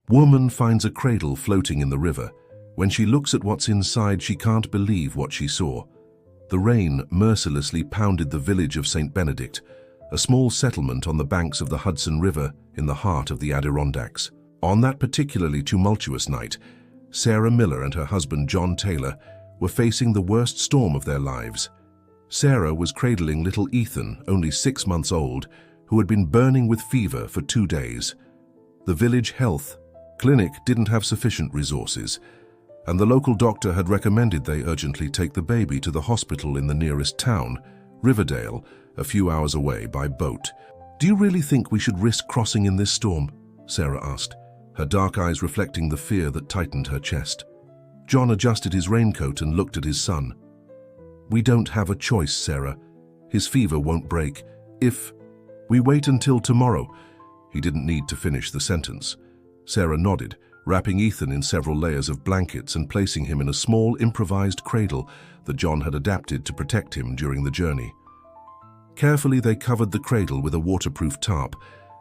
Woman finds a cradle floating in the river. When she looks at what's inside, she can't believe what she saw. The rain mercilessly pounded the village of St. Benedict, a small settlement on the banks of the Hudson River in the heart of the Adirondacks. On that particularly tumultuous night, Sarah Miller and her husband John Taylor were facing the worst storm of their lives. Sarah was cradling little Ethan, only 6 months old, who had been burning with fever for 2 days. The village health clinic didn't have sufficient resources, and the local doctor had recommended they urgently take the baby to the hospital in the nearest town, Riverdale, a few hours away by boat. "Do you really think we should risk crossing in this storm?" Sarah asked, her dark eyes reflecting the fear that tightened her chest. John adjusted his raincoat and looked at his son. "We don't have a choice, Sarah. His fever won't break. If we wait until tomorrow." He didn't need to finish the sentence. Sarah nodded, wrapping Ethan in several layers of blankets and placing him in a small improvised cradle that John had adapted to protect him during the journey. Carefully, they covered the cradle with a waterproof tarp,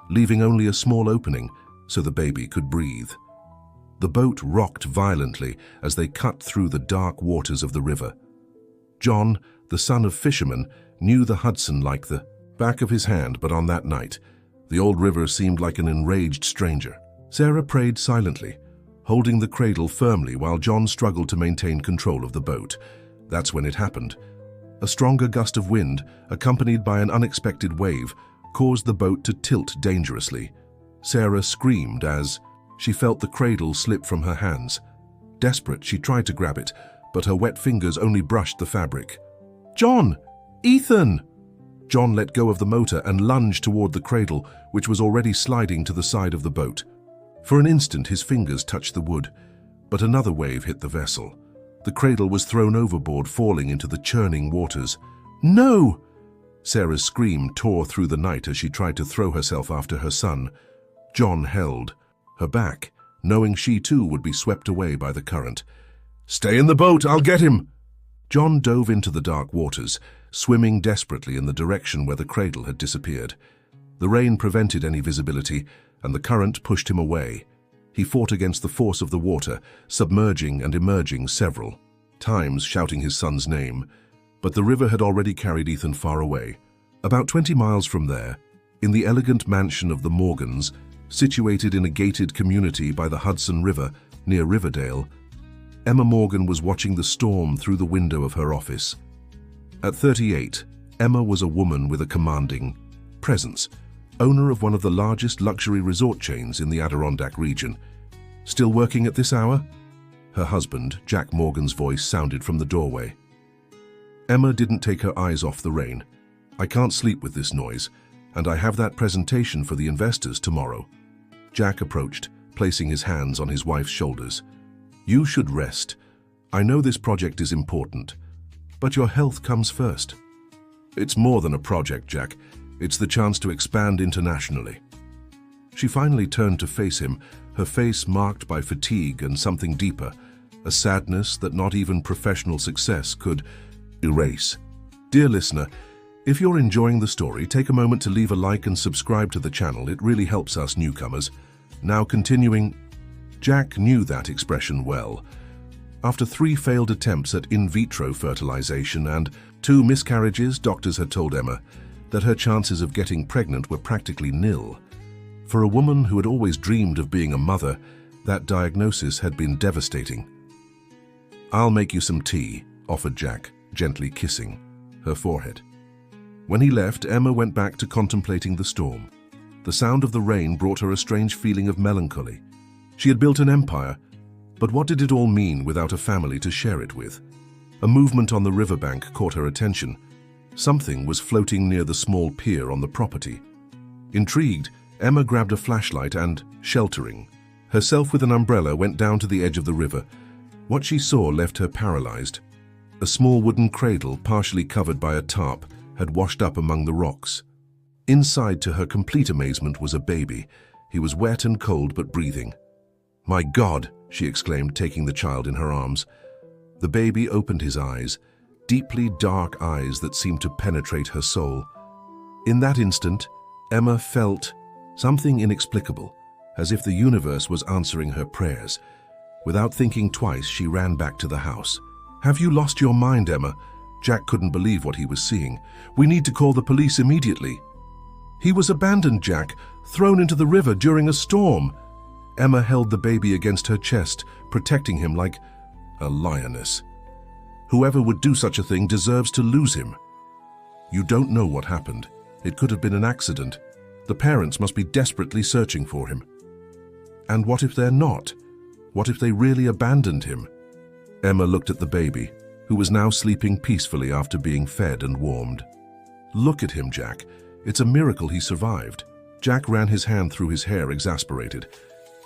leaving only a small opening so the baby could breathe. The boat rocked violently as they cut through the dark waters of the river. John, the son of fishermen, knew the Hudson like the back of his hand, but on that night, the old river seemed like an enraged stranger. Sarah prayed silently, holding the cradle firmly while John struggled to maintain control of the boat. That's when it happened. A stronger gust of wind, accompanied by an unexpected wave, caused the boat to tilt dangerously. Sarah screamed as she felt the cradle slip from her hands. Desperate, she tried to grab it, but her wet fingers only brushed the fabric. "John! Ethan!" John let go of the motor and lunged toward the cradle, which was already sliding to the side of the boat. For an instant, his fingers touched the wood, but another wave hit the vessel. The cradle was thrown overboard, falling into the churning waters. "No!" Sarah's scream tore through the night as she tried to throw herself after her son. John held her back, knowing she too would be swept away by the current. "Stay in the boat, I'll get him!" John dove into the dark waters, swimming desperately in the direction where the cradle had disappeared. The rain prevented any visibility, and the current pushed him away. He fought against the force of the water, submerging and emerging several times, shouting his son's name. But the river had already carried Ethan far away. About 20 miles from there, in the elegant mansion of the Morgans, situated in a gated community by the Hudson River near Riverdale, Emma Morgan was watching the storm through the window of her office. At 38, Emma was a woman with a commanding presence, owner of one of the largest luxury resort chains in the Adirondack region. "Still working at this hour?" Her husband, Jack Morgan's voice sounded from the doorway. Emma didn't take her eyes off the rain. "I can't sleep with this noise, and I have that presentation for the investors tomorrow." Jack approached, placing his hands on his wife's shoulders. "You should rest. I know this project is important, but your health comes first." "It's more than a project, Jack. It's the chance to expand internationally." She finally turned to face him, her face marked by fatigue and something deeper, a sadness that not even professional success could erase. Dear listener, if you're enjoying the story, take a moment to leave a like and subscribe to the channel. It really helps us newcomers. Now continuing, Jack knew that expression well. After 3 failed attempts at in vitro fertilization and 2 miscarriages, doctors had told Emma that her chances of getting pregnant were practically nil. For a woman who had always dreamed of being a mother, that diagnosis had been devastating. "I'll make you some tea," offered Jack, gently kissing her forehead. When he left, Emma went back to contemplating the storm. The sound of the rain brought her a strange feeling of melancholy. She had built an empire, but what did it all mean without a family to share it with? A movement on the riverbank caught her attention. Something was floating near the small pier on the property. Intrigued, Emma grabbed a flashlight and, sheltering herself with an umbrella, went down to the edge of the river. What she saw left her paralyzed. A small wooden cradle, partially covered by a tarp, had washed up among the rocks. Inside, to her complete amazement, was a baby. He was wet and cold but breathing. "My God!" she exclaimed, taking the child in her arms. The baby opened his eyes, deeply dark eyes that seemed to penetrate her soul. In that instant, Emma felt something inexplicable. as if the universe was answering her prayers. Without thinking twice, she ran back to the house. "Have you lost your mind, Emma?" Jack couldn't believe what he was seeing. "We need to call the police immediately." "He was abandoned, Jack, thrown into the river during a storm." Emma held the baby against her chest, protecting him like a lioness. "Whoever would do such a thing deserves to lose him." "You don't know what happened. It could have been an accident. The parents must be desperately searching for him." "And what if they're not? What if they really abandoned him?" Emma looked at the baby, who was now sleeping peacefully after being fed and warmed. "Look at him, Jack. It's a miracle he survived." Jack ran his hand through his hair, exasperated.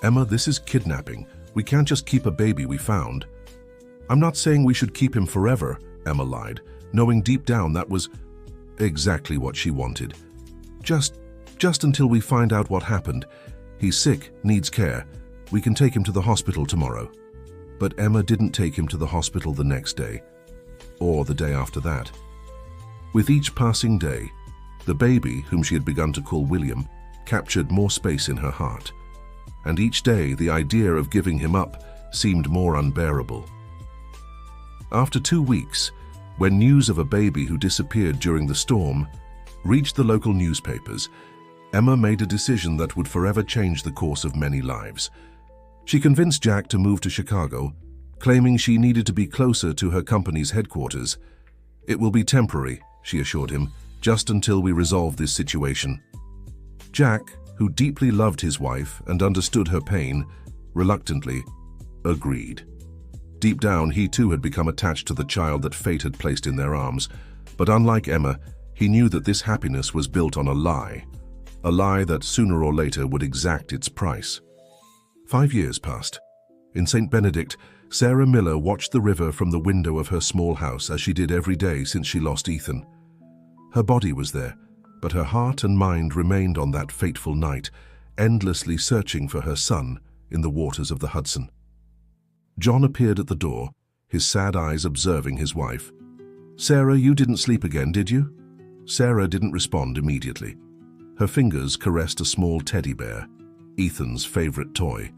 "Emma, this is kidnapping. We can't just keep a baby we found." "I'm not saying we should keep him forever," Emma lied, knowing deep down that was exactly what she wanted. Just until we find out what happened. He's sick, needs care. We can take him to the hospital tomorrow." But Emma didn't take him to the hospital the next day, or the day after that. With each passing day, the baby, whom she had begun to call William, captured more space in her heart. And each day, the idea of giving him up seemed more unbearable. After 2 weeks, when news of a baby who disappeared during the storm reached the local newspapers, Emma made a decision that would forever change the course of many lives. She convinced Jack to move to Chicago, claiming she needed to be closer to her company's headquarters. "It will be temporary," she assured him, "just until we resolve this situation." Jack, who deeply loved his wife and understood her pain, reluctantly agreed. Deep down, he too had become attached to the child that fate had placed in their arms. But unlike Emma, he knew that this happiness was built on a lie that sooner or later would exact its price. 5 years passed. In St. Benedict, Sarah Miller watched the river from the window of her small house as she did every day since she lost Ethan. Her body was there, but her heart and mind remained on that fateful night, endlessly searching for her son in the waters of the Hudson. John appeared at the door, his sad eyes observing his wife. "Sarah, you didn't sleep again, did you?" Sarah didn't respond immediately. Her fingers caressed a small teddy bear, Ethan's favorite toy.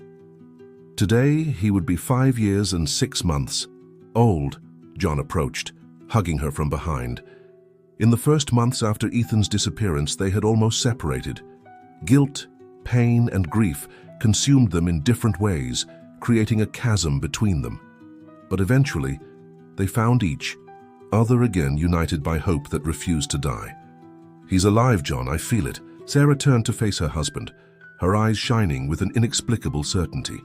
Today, he would be 5 years and 6 months old. John approached, hugging her from behind. In the first months after Ethan's disappearance, they had almost separated. Guilt, pain, and grief consumed them in different ways, creating a chasm between them. But eventually, they found each other again, united by hope that refused to die. "He's alive, John, I feel it." Sarah turned to face her husband, her eyes shining with an inexplicable certainty.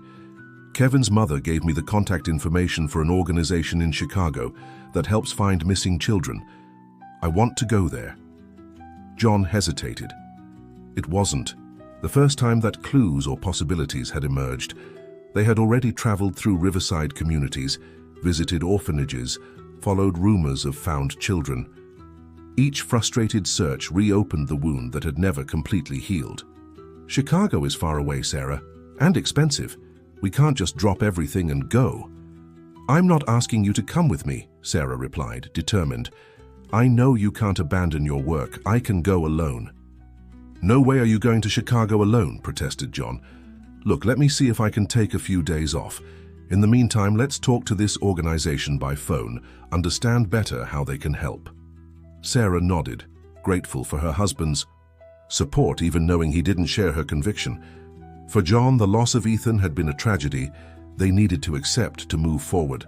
"Kevin's mother gave me the contact information for an organization in Chicago that helps find missing children. I want to go there." John hesitated. It wasn't the first time that clues or possibilities had emerged. They had already traveled through riverside communities, visited orphanages, followed rumors of found children. Each frustrated search reopened the wound that had never completely healed. "Chicago is far away, Sarah, and expensive. We can't just drop everything and go." "I'm not asking you to come with me," Sarah replied, determined. "I know you can't abandon your work. I can go alone." "No way are you going to Chicago alone," protested John. "Look, let me see if I can take a few days off. In the meantime, let's talk to this organization by phone, understand better how they can help." Sarah nodded, grateful for her husband's support, even knowing he didn't share her conviction. For John, the loss of Ethan had been a tragedy they needed to accept to move forward.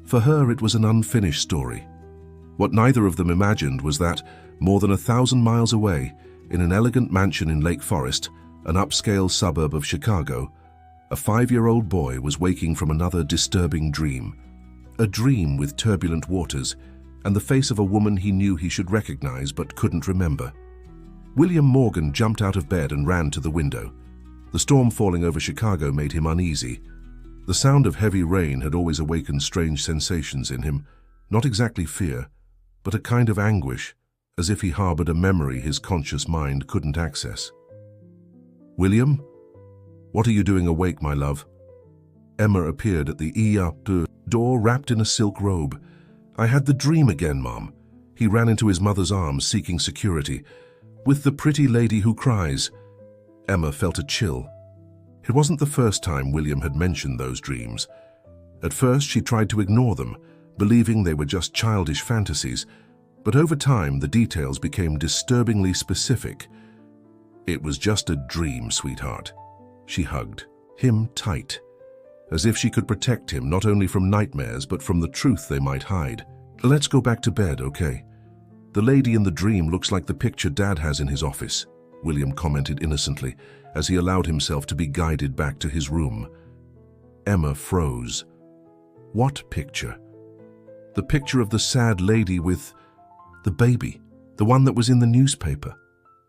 For her, it was an unfinished story. What neither of them imagined was that, more than 1,000 miles away, in an elegant mansion in Lake Forest, an upscale suburb of Chicago, a 5-year-old boy was waking from another disturbing dream. A dream with turbulent waters and the face of a woman he knew he should recognize but couldn't remember. William Morgan jumped out of bed and ran to the window. The storm falling over Chicago made him uneasy. The sound of heavy rain had always awakened strange sensations in him, not exactly fear, but a kind of anguish, as if he harbored a memory his conscious mind couldn't access. "William? What are you doing awake, my love?" Emma appeared at the door wrapped in a silk robe. "I had the dream again, Mom." He ran into his mother's arms, seeking security. "With the pretty lady who cries." Emma felt a chill. It wasn't the first time William had mentioned those dreams. At first, she tried to ignore them, believing they were just childish fantasies, but over time, the details became disturbingly specific. "It was just a dream, sweetheart." She hugged him tight, as if she could protect him not only from nightmares but from the truth they might hide. "Let's go back to bed, okay? The lady in the dream looks like the picture Dad has in his office," William commented innocently as he allowed himself to be guided back to his room. Emma froze. What picture? The picture of the sad lady with the baby, the one that was in the newspaper.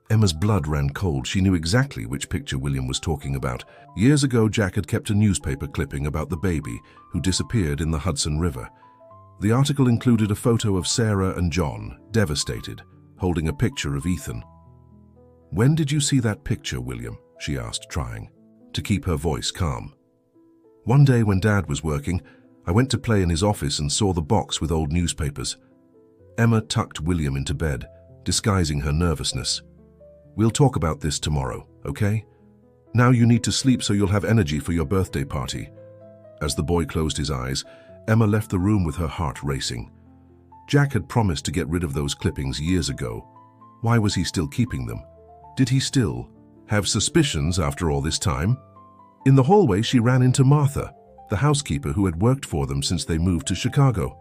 Emma's blood ran cold. She knew exactly which picture William was talking about. Years ago, Jack had kept a newspaper clipping about the baby who disappeared in the Hudson River. The article included a photo of Sarah and John, devastated, holding a picture of Ethan. "When did you see that picture, William?" she asked, trying to keep her voice calm. "One day when Dad was working, I went to play in his office and saw the box with old newspapers." Emma tucked William into bed, disguising her nervousness. "We'll talk about this tomorrow, okay? Now you need to sleep so you'll have energy for your birthday party." As the boy closed his eyes, Emma left the room with her heart racing. Jack had promised to get rid of those clippings years ago. Why was he still keeping them? Did he still have suspicions after all this time? In the hallway, she ran into Martha, the housekeeper who had worked for them since they moved to Chicago.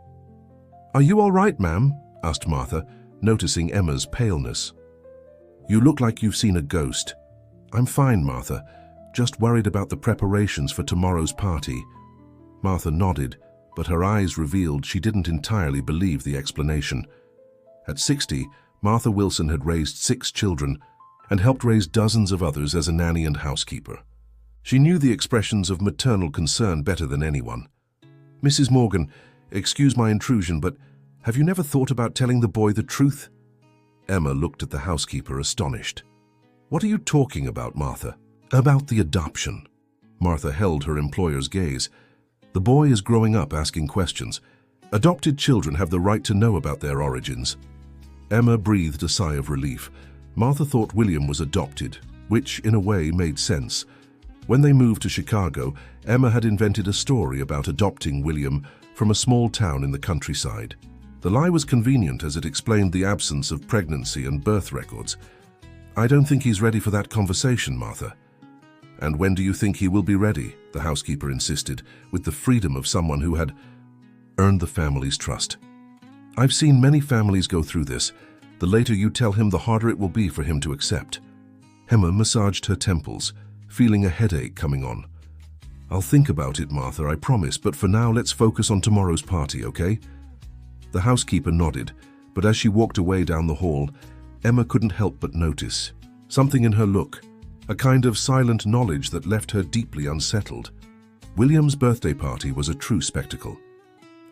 "Are you all right, ma'am?" asked Martha, noticing Emma's paleness. "You look like you've seen a ghost." "I'm fine, Martha. Just worried about the preparations for tomorrow's party." Martha nodded, but her eyes revealed she didn't entirely believe the explanation. At 60, Martha Wilson had raised 6 children and helped raise dozens of others as a nanny and housekeeper. She knew the expressions of maternal concern better than anyone. "Mrs. Morgan, excuse my intrusion, but have you never thought about telling the boy the truth?" Emma looked at the housekeeper, astonished. "What are you talking about, Martha?" "About the adoption." Martha held her employer's gaze. "The boy is growing up asking questions. Adopted children have the right to know about their origins." Emma breathed a sigh of relief. Martha thought William was adopted, which in a way made sense. When they moved to Chicago, Emma had invented a story about adopting William from a small town in the countryside. The lie was convenient as it explained the absence of pregnancy and birth records. "I don't think he's ready for that conversation, Martha." "And when do you think he will be ready?" the housekeeper insisted, with the freedom of someone who had earned the family's trust. "I've seen many families go through this. The later you tell him, the harder it will be for him to accept." Emma massaged her temples, feeling a headache coming on. "I'll think about it, Martha, I promise, but for now let's focus on tomorrow's party, okay?" The housekeeper nodded, but as she walked away down the hall, Emma couldn't help but notice something in her look, a kind of silent knowledge that left her deeply unsettled. William's birthday party was a true spectacle.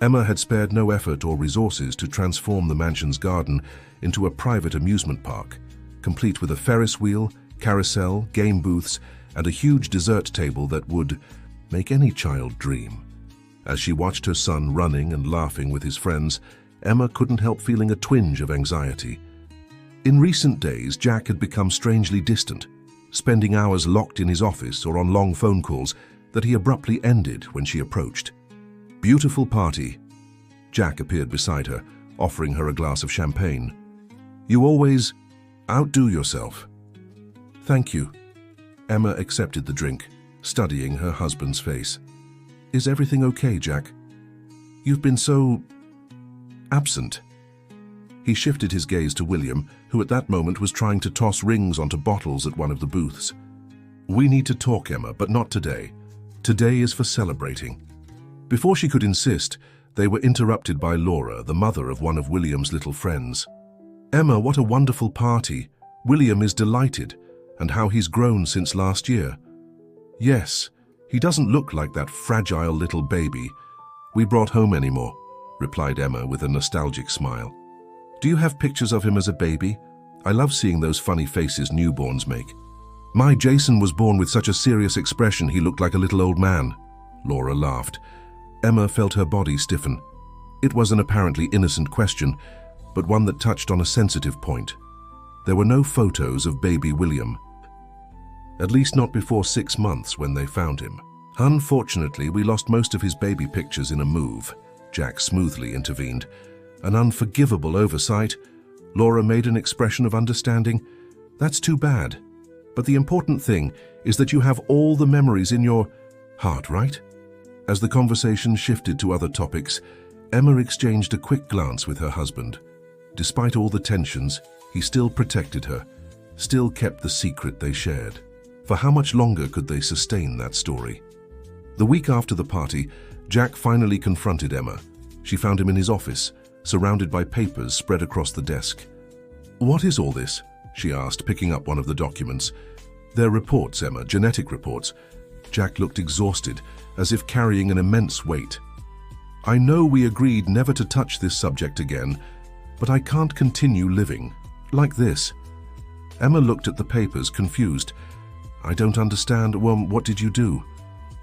Emma had spared no effort or resources to transform the mansion's garden into a private amusement park, complete with a Ferris wheel, carousel, game booths, and a huge dessert table that would make any child dream. As she watched her son running and laughing with his friends, Emma couldn't help feeling a twinge of anxiety. In recent days, Jack had become strangely distant, spending hours locked in his office or on long phone calls that he abruptly ended when she approached. "Beautiful party." Jack appeared beside her, offering her a glass of champagne. "You always outdo yourself." "Thank you." Emma accepted the drink, studying her husband's face. "Is everything okay, Jack? You've been so absent." He shifted his gaze to William, who at that moment was trying to toss rings onto bottles at one of the booths. "We need to talk, Emma, but not today. Today is for celebrating." Before she could insist, they were interrupted by Laura, the mother of one of William's little friends. "Emma, what a wonderful party. William is delighted, and how he's grown since last year." "Yes, he doesn't look like that fragile little baby we brought home anymore," replied Emma with a nostalgic smile. "Do you have pictures of him as a baby? I love seeing those funny faces newborns make." "My Jason was born with such a serious expression he looked like a little old man," Laura laughed. Emma felt her body stiffen. It was an apparently innocent question, but one that touched on a sensitive point. There were no photos of baby William. At least not before 6 months when they found him. Unfortunately, we lost most of his baby pictures in a move, Jack smoothly intervened. An unforgivable oversight. Laura made an expression of understanding. That's too bad. But the important thing is that you have all the memories in your heart, right? As the conversation shifted to other topics, Emma exchanged a quick glance with her husband. Despite all the tensions, he still protected her, still kept the secret they shared. For how much longer could they sustain that story? The week after the party, Jack finally confronted Emma. She found him in his office, surrounded by papers spread across the desk. "What is all this?" she asked, picking up one of the documents. "They're reports, Emma, genetic reports." Jack looked exhausted, as if carrying an immense weight. "I know we agreed never to touch this subject again, but I can't continue living like this." Emma looked at the papers, confused. "I don't understand. Well, what did you do?"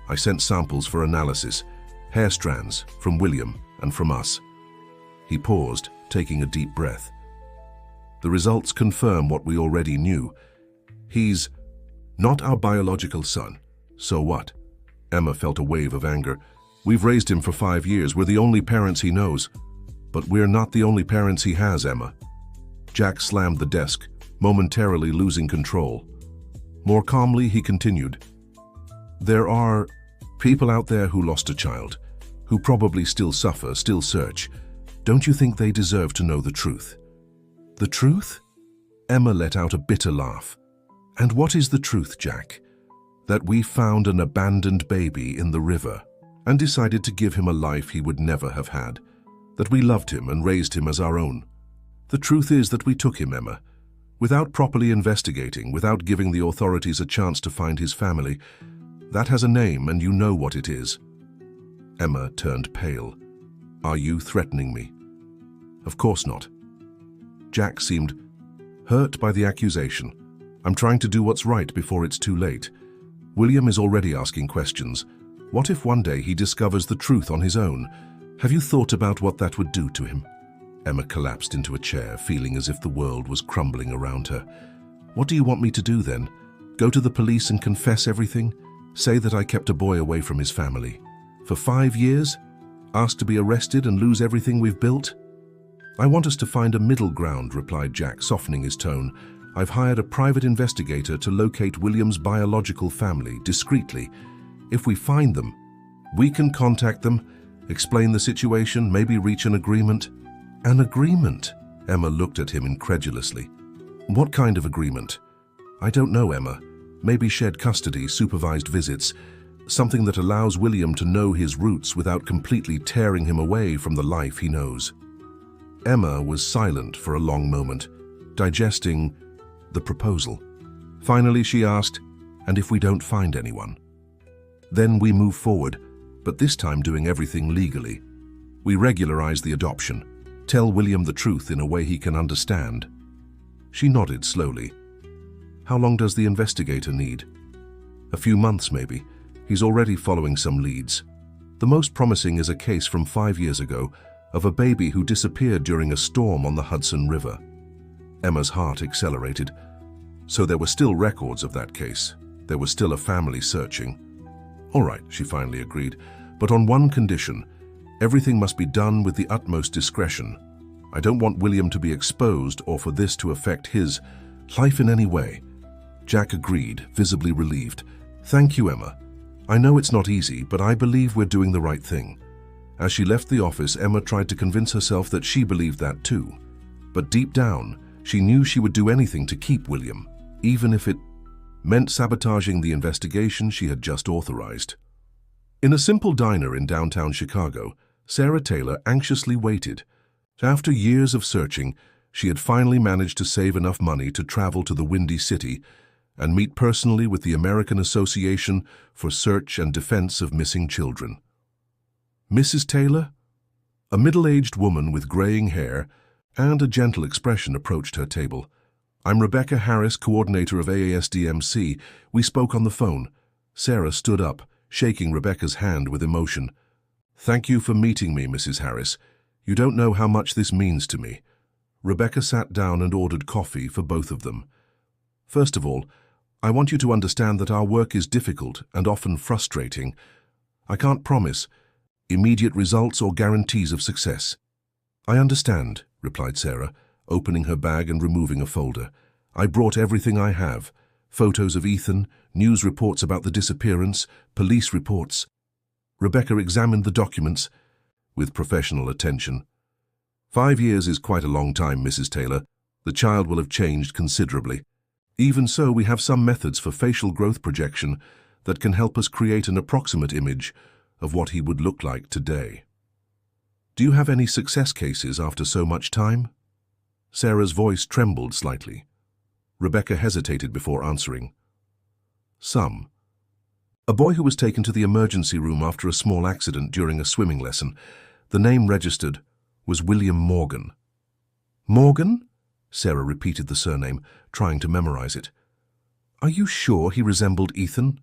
"I sent samples for analysis, hair strands from William and from us." He paused, taking a deep breath. "The results confirm what we already knew. He's not our biological son. So what?" Emma felt a wave of anger. "We've raised him for 5 years. We're the only parents he knows." "But we're not the only parents he has, Emma." Jack slammed the desk, momentarily losing control. More calmly, he continued. "There are people out there who lost a child, who probably still suffer, still search. Don't you think they deserve to know the truth?" "The truth?" Emma let out a bitter laugh. "And what is the truth, Jack?" "That we found an abandoned baby in the river and decided to give him a life he would never have had. That we loved him and raised him as our own. The truth is that we took him, Emma, without properly investigating, without giving the authorities a chance to find his family. That has a name, and you know what it is." Emma turned pale. "Are you threatening me?" "Of course not." Jack seemed hurt by the accusation. "I'm trying to do what's right before it's too late. William is already asking questions. What if one day he discovers the truth on his own? Have you thought about what that would do to him?" Emma collapsed into a chair, feeling as if the world was crumbling around her. "What do you want me to do then? Go to the police and confess everything? Say that I kept a boy away from his family? For 5 years? Ask to be arrested and lose everything we've built?" "I want us to find a middle ground," replied Jack, softening his tone. "I've hired a private investigator to locate William's biological family, discreetly. If we find them, we can contact them, explain the situation, maybe reach an agreement." "An agreement?" Emma looked at him incredulously. "What kind of agreement?" "I don't know, Emma. Maybe shared custody, supervised visits, something that allows William to know his roots without completely tearing him away from the life he knows." Emma was silent for a long moment, digesting the proposal. Finally, she asked, "And if we don't find anyone?" "Then we move forward, but this time doing everything legally. We regularize the adoption, tell William the truth in a way he can understand." She nodded slowly. "How long does the investigator need?" "A few months, maybe. He's already following some leads. The most promising is a case from 5 years ago of a baby who disappeared during a storm on the Hudson River." Emma's heart accelerated. So there were still records of that case. There was still a family searching. "All right," she finally agreed, "but on one condition. Everything must be done with the utmost discretion. I don't want William to be exposed or for this to affect his life in any way." Jack agreed, visibly relieved. "Thank you, Emma. I know it's not easy, but I believe we're doing the right thing." As she left the office, Emma tried to convince herself that she believed that too. But deep down, she knew she would do anything to keep William, even if it meant sabotaging the investigation she had just authorized. In a simple diner in downtown Chicago, Sarah Taylor anxiously waited. After years of searching, she had finally managed to save enough money to travel to the Windy City and meet personally with the American Association for Search and Defense of Missing Children. "Mrs. Taylor?" A middle-aged woman with graying hair and a gentle expression approached her table. "I'm Rebecca Harris, coordinator of AASDMC. We spoke on the phone." Sarah stood up, shaking Rebecca's hand with emotion. "Thank you for meeting me, Mrs. Harris. You don't know how much this means to me." Rebecca sat down and ordered coffee for both of them. "First of all, I want you to understand that our work is difficult and often frustrating. I can't promise immediate results or guarantees of success." "I understand," replied Sarah, opening her bag and removing a folder. "I brought everything I have. Photos of Ethan, news reports about the disappearance, police reports." Rebecca examined the documents with professional attention. "5 years is quite a long time, Mrs. Taylor. The child will have changed considerably. Even so, we have some methods for facial growth projection that can help us create an approximate image of what he would look like today." "Do you have any success cases after so much time?" Sarah's voice trembled slightly. Rebecca hesitated before answering. "Some. A boy who was taken to the emergency room after a small accident during a swimming lesson. The name registered was William Morgan." "Morgan?" Sarah repeated the surname, trying to memorize it. "Are you sure he resembled Ethan?"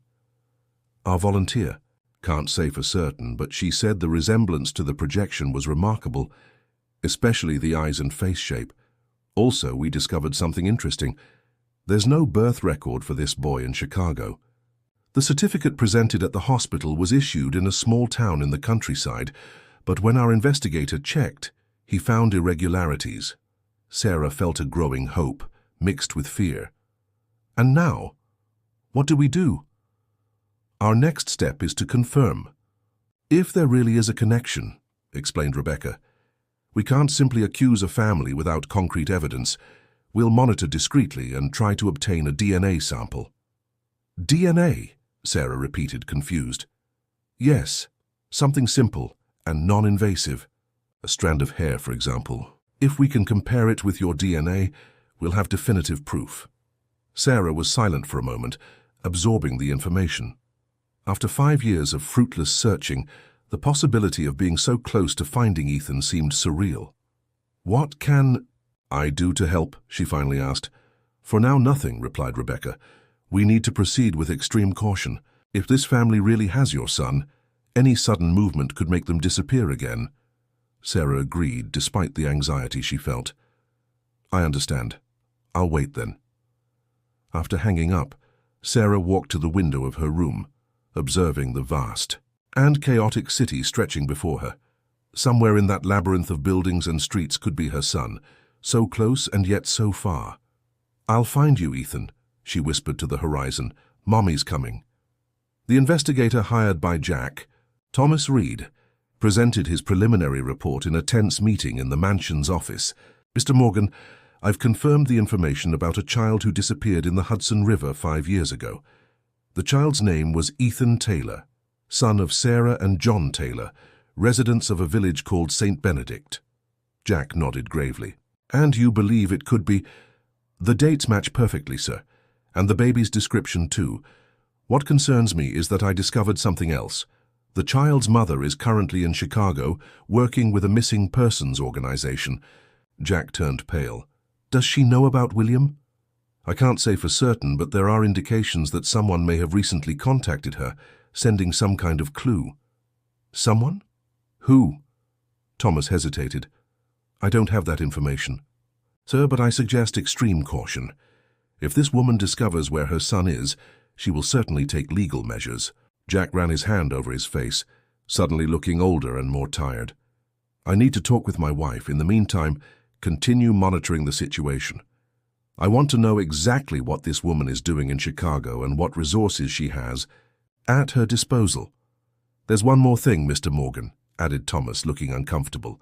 "Our volunteer can't say for certain, but she said the resemblance to the projection was remarkable, especially the eyes and face shape. Also, we discovered something interesting. There's no birth record for this boy in Chicago. The certificate presented at the hospital was issued in a small town in the countryside, but when our investigator checked, he found irregularities." Sarah felt a growing hope, mixed with fear. "And now? What do we do?" "Our next step is to confirm. If there really is a connection," explained Rebecca. "We can't simply accuse a family without concrete evidence. We'll monitor discreetly and try to obtain a DNA sample." "DNA?" Sarah repeated, confused. "Yes, something simple and non-invasive. A strand of hair, for example. If we can compare it with your DNA, we'll have definitive proof." Sarah was silent for a moment, absorbing the information. After 5 years of fruitless searching, the possibility of being so close to finding Ethan seemed surreal. "What can I do to help?" she finally asked. "For now, nothing," replied Rebecca. "We need to proceed with extreme caution. If this family really has your son, any sudden movement could make them disappear again." Sarah agreed, despite the anxiety she felt. "I understand. I'll wait then." After hanging up, Sarah walked to the window of her room, observing the vast and chaotic city stretching before her. Somewhere in that labyrinth of buildings and streets could be her son, so close and yet so far. "I'll find you, Ethan," she whispered to the horizon. "Mommy's coming." The investigator hired by Jack, Thomas Reed, presented his preliminary report in a tense meeting in the mansion's office. "Mr. Morgan, I've confirmed the information about a child who disappeared in the Hudson River 5 years ago. The child's name was Ethan Taylor, son of Sarah and John Taylor, residents of a village called St. Benedict." Jack nodded gravely. "And you believe it could be—" "The dates match perfectly, sir, and the baby's description too. What concerns me is that I discovered something else. The child's mother is currently in Chicago, working with a missing persons organization." Jack turned pale. "Does she know about William?" "I can't say for certain, but there are indications that someone may have recently contacted her, sending some kind of clue." "Someone? Who?" Thomas hesitated. "I don't have that information, sir, but I suggest extreme caution. If this woman discovers where her son is, she will certainly take legal measures." Jack ran his hand over his face, suddenly looking older and more tired. "I need to talk with my wife. In the meantime, continue monitoring the situation. I want to know exactly what this woman is doing in Chicago and what resources she has at her disposal." "There's one more thing, Mr. Morgan," added Thomas, looking uncomfortable.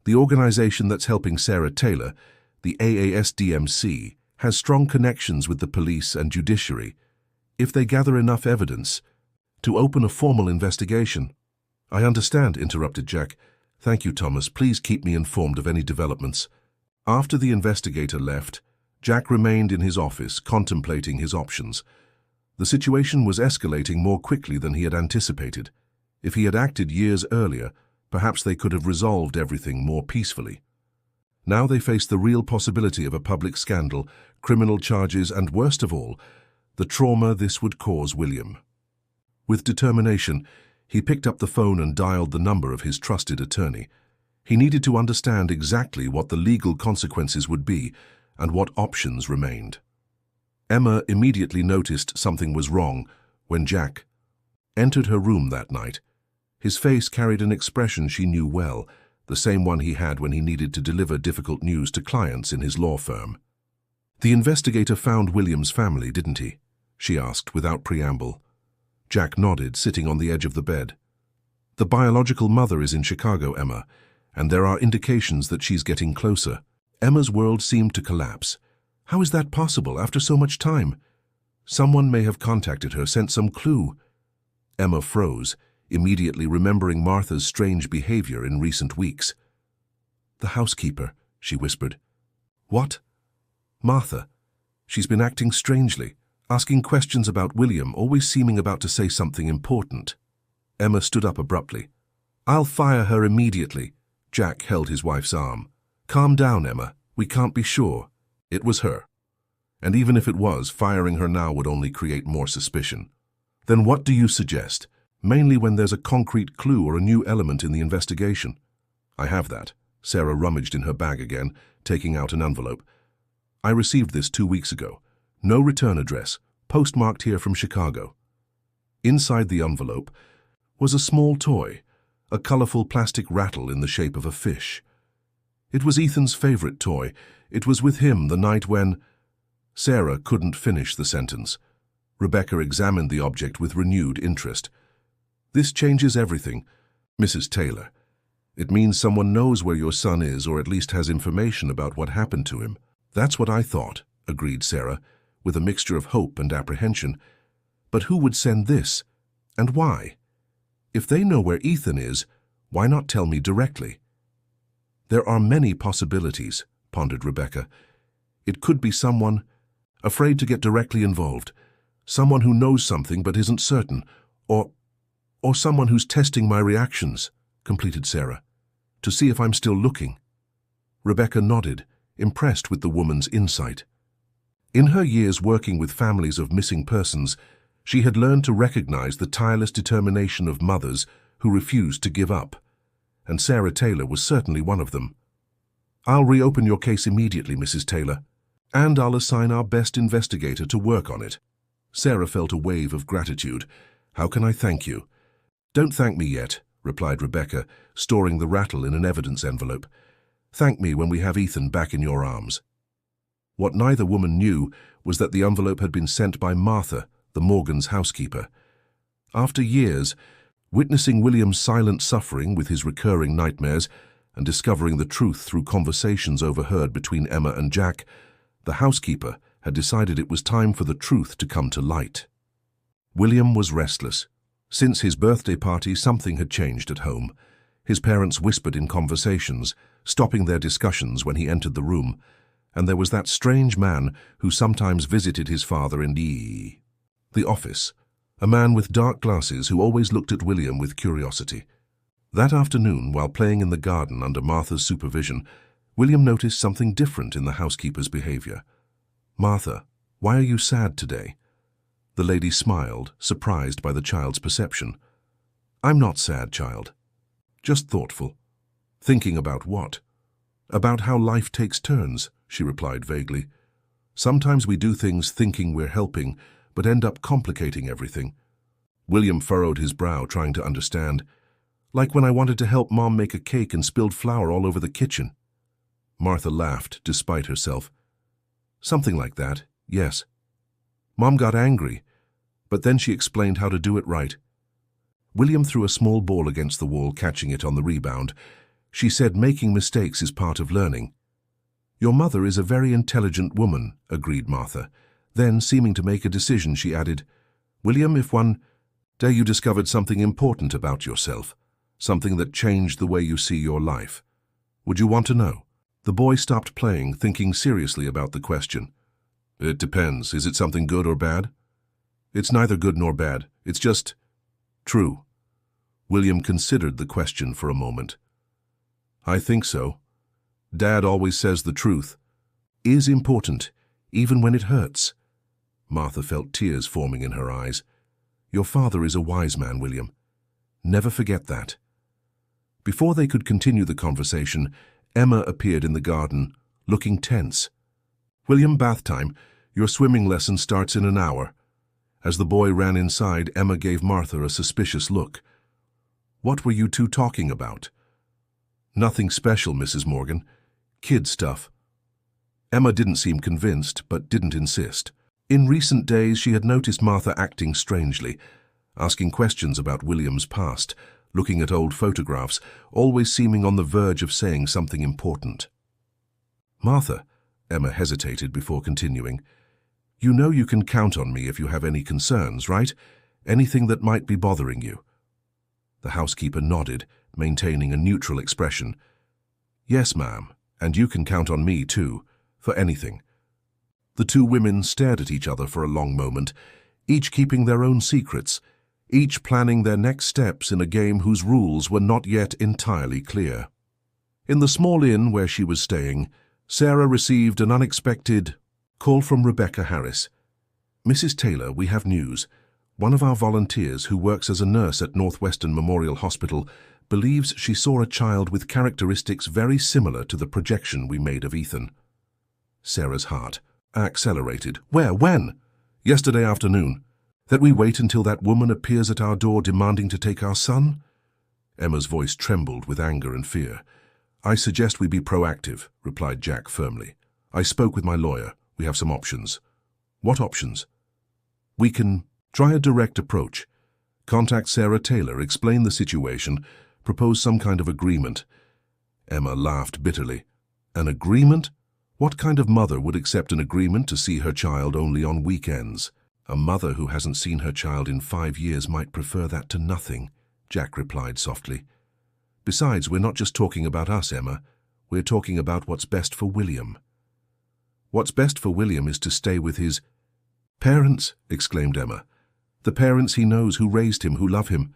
"The organization that's helping Sarah Taylor, the AASDMC, has strong connections with the police and judiciary. If they gather enough evidence to open a formal investigation—" "I understand," interrupted Jack. "Thank you, Thomas. Please keep me informed of any developments." After the investigator left, Jack remained in his office, contemplating his options. The situation was escalating more quickly than he had anticipated. If he had acted years earlier, perhaps they could have resolved everything more peacefully. Now they faced the real possibility of a public scandal, criminal charges, and worst of all, the trauma this would cause William. With determination, he picked up the phone and dialed the number of his trusted attorney. He needed to understand exactly what the legal consequences would be and what options remained. Emma immediately noticed something was wrong when Jack entered her room that night. His face carried an expression she knew well, the same one he had when he needed to deliver difficult news to clients in his law firm. "The investigator found William's family, didn't he?" she asked without preamble. Jack nodded, sitting on the edge of the bed. "The biological mother is in Chicago, Emma, and there are indications that she's getting closer." Emma's world seemed to collapse. How is that possible after so much time? Someone may have contacted her, sent some clue. Emma froze, immediately remembering Martha's strange behavior in recent weeks. "The housekeeper," she whispered. "What?" "Martha. She's been acting strangely, asking questions about William, always seeming about to say something important." Emma stood up abruptly. "I'll fire her immediately." Jack held his wife's arm. "Calm down, Emma. We can't be sure. It was her. And even if it was, firing her now would only create more suspicion." "Then what do you suggest? Mainly when there's a concrete clue or a new element in the investigation." "I have that." Sarah rummaged in her bag again, taking out an envelope. "I received this 2 weeks ago. No return address, postmarked here from Chicago." Inside the envelope was a small toy, a colorful plastic rattle in the shape of a fish. It was Ethan's favorite toy. It was with him the night when... Sarah couldn't finish the sentence. Rebecca examined the object with renewed interest. "This changes everything, Mrs. Taylor. It means someone knows where your son is, or at least has information about what happened to him." "That's what I thought," agreed Sarah, with a mixture of hope and apprehension. "But who would send this? And why? If they know where Ethan is, why not tell me directly?" "There are many possibilities," pondered Rebecca. "It could be someone afraid to get directly involved, someone who knows something but isn't certain, or someone who's testing my reactions," completed Sarah, "to see if I'm still looking." Rebecca nodded, impressed with the woman's insight. In her years working with families of missing persons, she had learned to recognize the tireless determination of mothers who refused to give up, and Sarah Taylor was certainly one of them. "I'll reopen your case immediately, Mrs. Taylor, and I'll assign our best investigator to work on it." Sarah felt a wave of gratitude. "How can I thank you?" "Don't thank me yet," replied Rebecca, storing the rattle in an evidence envelope. "Thank me when we have Ethan back in your arms." What neither woman knew was that the envelope had been sent by Martha, the Morgans' housekeeper. After years, witnessing William's silent suffering with his recurring nightmares and discovering the truth through conversations overheard between Emma and Jack, the housekeeper had decided it was time for the truth to come to light. William was restless. Since his birthday party, something had changed at home. His parents whispered in conversations, stopping their discussions when he entered the room, and there was that strange man who sometimes visited his father in the office, a man with dark glasses who always looked at William with curiosity. That afternoon, while playing in the garden under Martha's supervision, William noticed something different in the housekeeper's behavior. "Martha, why are you sad today?" The lady smiled, surprised by the child's perception. "I'm not sad, child. Just thoughtful." "Thinking about what?" "About how life takes turns," she replied vaguely. "Sometimes we do things thinking we're helping, but end up complicating everything." William furrowed his brow, trying to understand. "Like when I wanted to help Mom make a cake and spilled flour all over the kitchen." Martha laughed, despite herself. "Something like that, yes. Mom got angry, but then she explained how to do it right." William threw a small ball against the wall, catching it on the rebound. "She said making mistakes is part of learning." "Your mother is a very intelligent woman," agreed Martha. Then, seeming to make a decision, she added, "William, if one day you discovered something important about yourself, something that changed the way you see your life, would you want to know?" The boy stopped playing, thinking seriously about the question. "It depends. Is it something good or bad?" "It's neither good nor bad. It's just true." William considered the question for a moment. "I think so. Dad always says the truth is important, even when it hurts." Martha felt tears forming in her eyes. "Your father is a wise man, William. Never forget that." Before they could continue the conversation, Emma appeared in the garden, looking tense. "William, bath time. Your swimming lesson starts in an hour." As the boy ran inside, Emma gave Martha a suspicious look. "What were you two talking about?" "Nothing special, Mrs. Morgan. Kid stuff." Emma didn't seem convinced, but didn't insist. In recent days, she had noticed Martha acting strangely, asking questions about William's past, looking at old photographs, always seeming on the verge of saying something important. "Martha," Emma hesitated before continuing, "you know you can count on me if you have any concerns, right? Anything that might be bothering you." The housekeeper nodded, maintaining a neutral expression. "Yes, ma'am, and you can count on me, too, for anything." The two women stared at each other for a long moment, each keeping their own secrets, each planning their next steps in a game whose rules were not yet entirely clear. In the small inn where she was staying, Sarah received an unexpected call from Rebecca Harris. "Mrs. Taylor, we have news. One of our volunteers who works as a nurse at Northwestern Memorial Hospital believes she saw a child with characteristics very similar to the projection we made of Ethan." Sarah's heart accelerated. "Where? When?" "Yesterday afternoon. That we wait until that woman appears at our door demanding to take our son?" Emma's voice trembled with anger and fear. "I suggest we be proactive," replied Jack firmly. "I spoke with my lawyer. We have some options." "What options?" "We can try a direct approach. Contact Sarah Taylor, explain the situation, propose some kind of agreement." Emma laughed bitterly. "An agreement? What kind of mother would accept an agreement to see her child only on weekends?" "A mother who hasn't seen her child in 5 years might prefer that to nothing," Jack replied softly. "Besides, we're not just talking about us, Emma. We're talking about what's best for William." "What's best for William is to stay with his parents," exclaimed Emma. "The parents he knows, who raised him, who love him.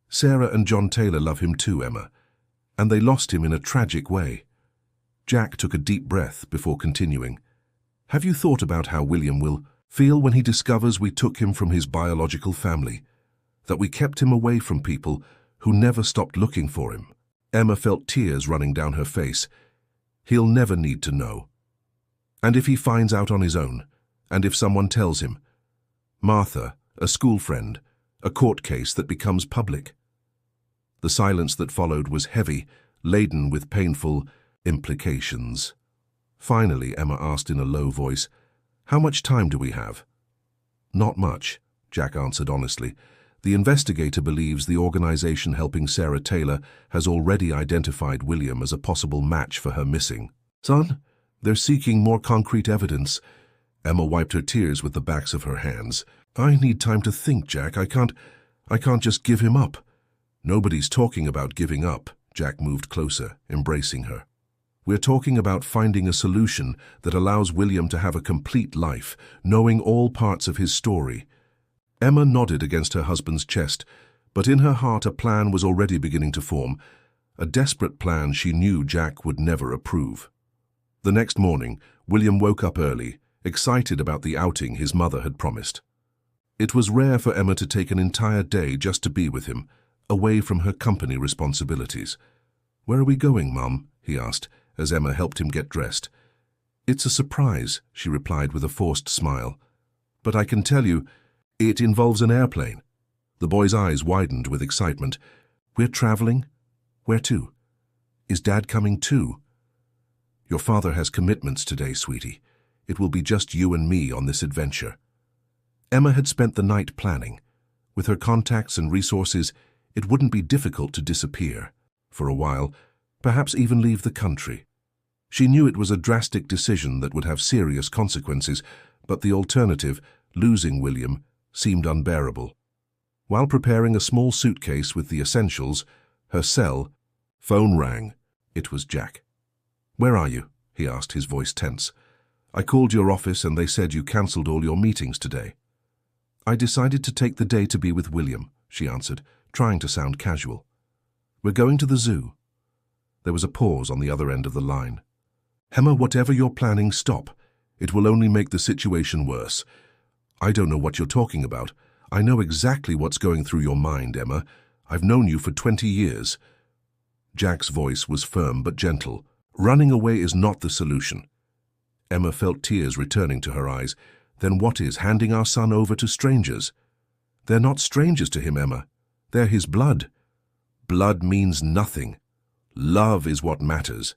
Sarah and John Taylor love him too, Emma. And they lost him in a tragic way." Jack took a deep breath before continuing. "Have you thought about how William will feel when he discovers we took him from his biological family, that we kept him away from people who never stopped looking for him?" Emma felt tears running down her face. "He'll never need to know. And if he finds out on his own, and if someone tells him, Martha, a school friend, a court case that becomes public." The silence that followed was heavy, laden with painful implications. Finally, Emma asked in a low voice, "How much time do we have?" "Not much," Jack answered honestly. "The investigator believes the organization helping Sarah Taylor has already identified William as a possible match for her missing son. They're seeking more concrete evidence." Emma wiped her tears with the backs of her hands. "I need time to think, Jack. I can't just give him up." "Nobody's talking about giving up." Jack moved closer, embracing her. "We're talking about finding a solution that allows William to have a complete life, knowing all parts of his story." Emma nodded against her husband's chest, but in her heart a plan was already beginning to form, a desperate plan she knew Jack would never approve. The next morning, William woke up early, excited about the outing his mother had promised. It was rare for Emma to take an entire day just to be with him, away from her company responsibilities. "Where are we going, Mum?" he asked, as Emma helped him get dressed. "It's a surprise," she replied with a forced smile. "But I can tell you, it involves an airplane." The boy's eyes widened with excitement. "We're traveling? Where to? Is Dad coming too?" "Your father has commitments today, sweetie. It will be just you and me on this adventure." Emma had spent the night planning. With her contacts and resources, it wouldn't be difficult to disappear. For a while, perhaps even leave the country. She knew it was a drastic decision that would have serious consequences, but the alternative, losing William, seemed unbearable. While preparing a small suitcase with the essentials, her phone rang. It was Jack. "Where are you?" he asked, his voice tense. "I called your office and they said you cancelled all your meetings today." "I decided to take the day to be with William," she answered, trying to sound casual. "We're going to the zoo." There was a pause on the other end of the line. "Emma, whatever you're planning, stop. It will only make the situation worse." "I don't know what you're talking about. I know exactly what's going through your mind, Emma. I've known you for 20 years. Jack's voice was firm but gentle. "Running away is not the solution." Emma felt tears returning to her eyes. Then what is handing our son over to strangers? They're not strangers to him, Emma. They're his blood. Blood means nothing. Love is what matters.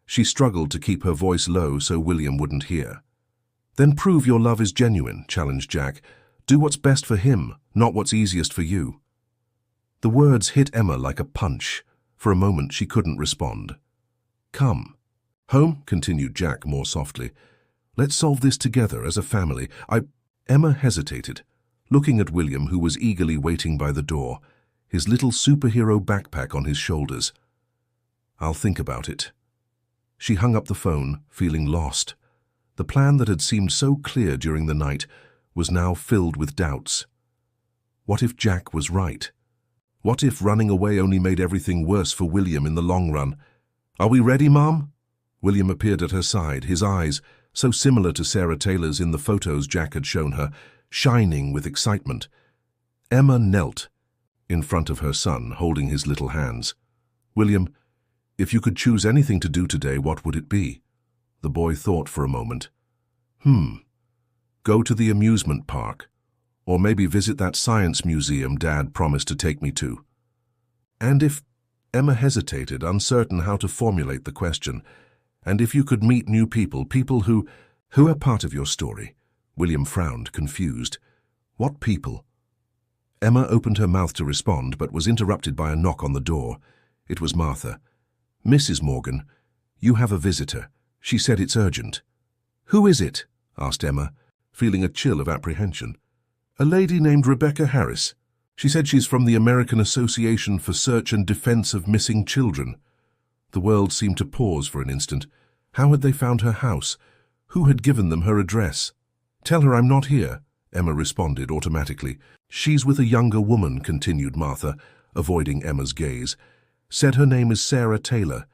She struggled to keep her voice low so William wouldn't hear. Then prove your love is genuine, challenged Jack. Do what's best for him, not what's easiest for you. The words hit Emma like a punch. For a moment she couldn't respond. Come. Home, continued Jack more softly. Let's solve this together as a family. Emma hesitated, looking at William, who was eagerly waiting by the door, his little superhero backpack on his shoulders. I'll think about it. She hung up the phone, feeling lost. The plan that had seemed so clear during the night was now filled with doubts. What if Jack was right? What if running away only made everything worse for William in the long run? Are we ready, Mom? William appeared at her side, his eyes, so similar to Sarah Taylor's in the photos Jack had shown her, shining with excitement. Emma knelt in front of her son, holding his little hands. William, if you could choose anything to do today, what would it be? The boy thought for a moment. Go to the amusement park, or maybe visit that science museum Dad promised to take me to. And if, Emma hesitated, uncertain how to formulate the question, and if you could meet new people, people who are part of your story. William frowned, confused. What people? Emma opened her mouth to respond, but was interrupted by a knock on the door. It was Martha. Mrs. Morgan, you have a visitor. She said it's urgent. Who is it? Asked Emma, feeling a chill of apprehension. A lady named Rebecca Harris. She said she's from the American Association for Search and Defense of Missing Children. The world seemed to pause for an instant. How had they found her house? Who had given them her address? Tell her I'm not here, Emma responded automatically. She's with a younger woman, continued Martha, avoiding Emma's gaze. Said her name is Sarah Taylor.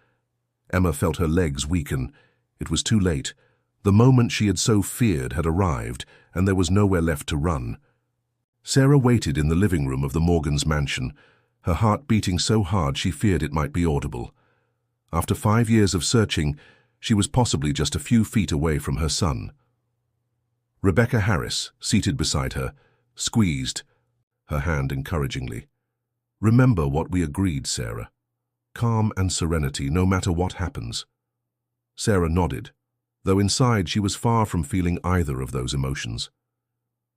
Emma felt her legs weaken. It was too late. The moment she had so feared had arrived, and there was nowhere left to run. Sarah waited in the living room of the Morgans' mansion, her heart beating so hard she feared it might be audible. After 5 years of searching, she was possibly just a few feet away from her son. Rebecca Harris, seated beside her, squeezed her hand encouragingly. Remember what we agreed, Sarah. Calm and serenity, no matter what happens. Sarah nodded, though inside she was far from feeling either of those emotions.